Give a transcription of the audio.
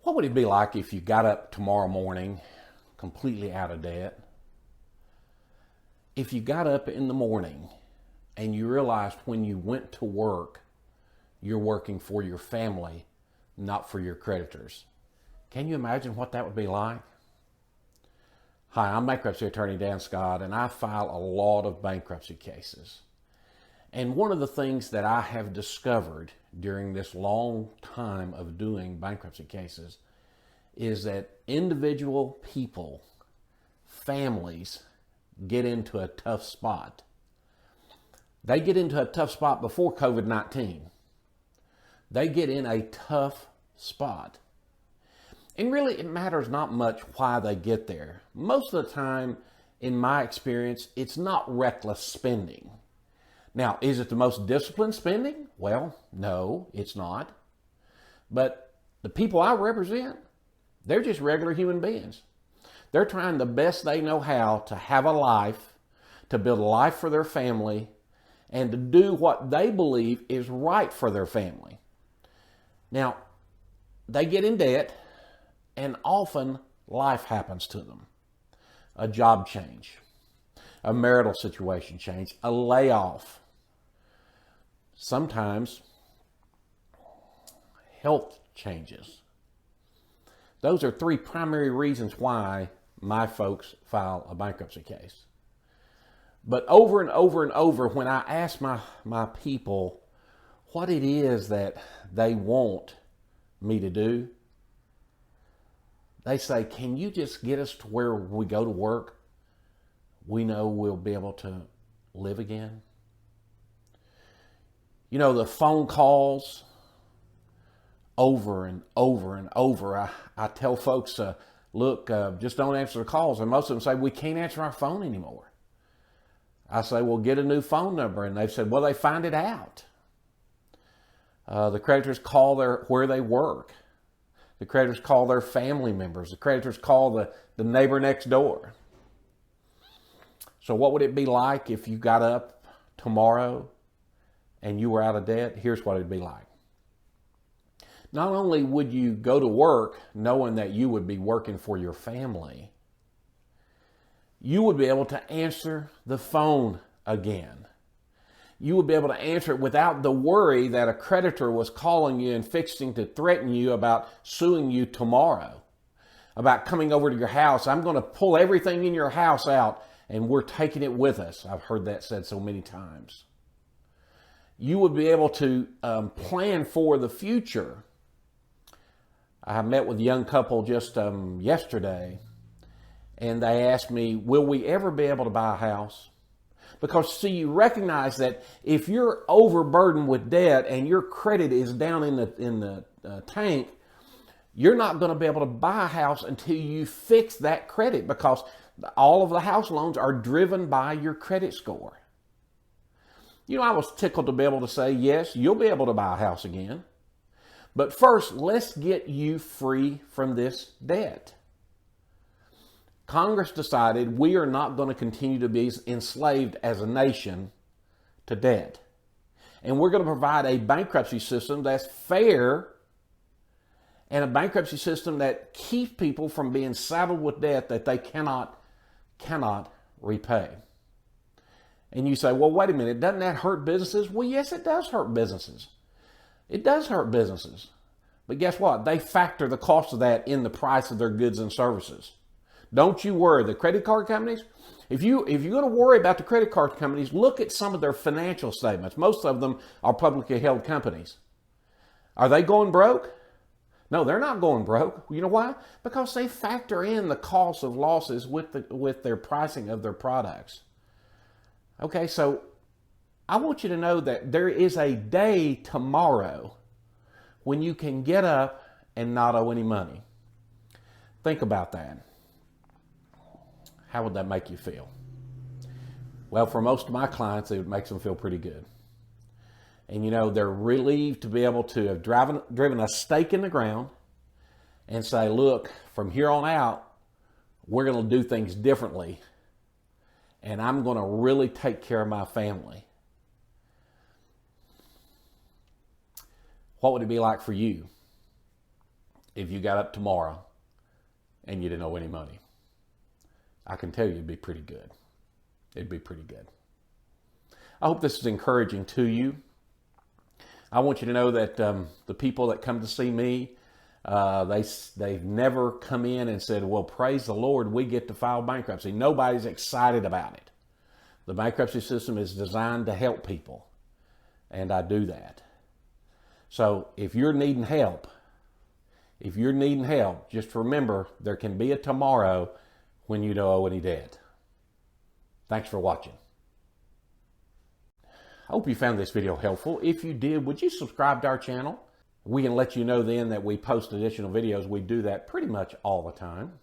What would it be like if you got up tomorrow morning completely out of debt? If you got up in the morning and you realized when you went to work, you're working for your family, not for your creditors. Can you imagine what that would be like? Hi, I'm bankruptcy attorney Dan Scott, and I file a lot of bankruptcy cases. And one of the things that I have discovered during this long time of doing bankruptcy cases is that individual people, families, get into a tough spot. They get into a tough spot before COVID-19. They get in a tough spot. And really, it matters not much why they get there. Most of the time, in my experience, it's not reckless spending. Now, is it the most disciplined spending? Well, no, it's not. But the people I represent, they're just regular human beings. They're trying the best they know how to have a life, to build a life for their family, and to do what they believe is right for their family. Now, they get in debt, and often life happens to them. A job change, a marital situation change, a layoff. Sometimes health changes. Those are three primary reasons why my folks file a bankruptcy case. But over and over and over, when I ask my people what it is that they want me to do, they say, can you just get us to where we go to work, we know we'll be able to live again? You know, the phone calls over and over and over. I tell folks, look, just don't answer the calls. And most of them say, we can't answer our phone anymore. I say, well, get a new phone number. And they've said, well, they find it out. The creditors call where they work. The creditors call their family members. The creditors call the neighbor next door. So what would it be like if you got up tomorrow and you were out of debt? Here's what it'd be like. Not only would you go to work knowing that you would be working for your family, you would be able to answer the phone again. You would be able to answer it without the worry that a creditor was calling you and fixing to threaten you about suing you tomorrow, about coming over to your house. I'm going to pull everything in your house out and we're taking it with us. I've heard that said so many times. You would be able to plan for the future. I met with a young couple just yesterday, and they asked me, will we ever be able to buy a house? Because, see, you recognize that if you're overburdened with debt and your credit is down in the tank, you're not going to be able to buy a house until you fix that credit, because all of the house loans are driven by your credit score. You know, I was tickled to be able to say, yes, you'll be able to buy a house again. But first, let's get you free from this debt. Congress decided we are not going to continue to be enslaved as a nation to debt. And we're going to provide a bankruptcy system that's fair and a bankruptcy system that keeps people from being saddled with debt that they cannot repay. And you say, well, wait a minute, doesn't that hurt businesses? Well, yes, it does hurt businesses. It does hurt businesses. But guess what? They factor the cost of that in the price of their goods and services. Don't you worry. The credit card companies, if you're going to worry about the credit card companies, look at some of their financial statements. Most of them are publicly held companies. Are they going broke? No, they're not going broke. You know why? Because they factor in the cost of losses with their pricing of their products. Okay, so I want you to know that there is a day tomorrow when you can get up and not owe any money. Think about that. How would that make you feel? Well, for most of my clients, it makes them feel pretty good. And you know, they're relieved to be able to have driven a stake in the ground and say, look, from here on out, we're going to do things differently. And I'm going to really take care of my family. What would it be like for you if you got up tomorrow and you didn't owe any money. I can tell you it'd be pretty good. It'd be pretty good. I hope this is encouraging to you. I want you to know that the people that come to see me, they've never come in and said, well, praise the Lord, we get to file bankruptcy. Nobody's excited about it. The bankruptcy system is designed to help people, and I do that. So if you're needing help, just remember there can be a tomorrow when you don't owe any debt. Thanks for watching. I hope you found this video helpful. If you did, would you subscribe to our channel? We can let you know then that we post additional videos. We do that pretty much all the time.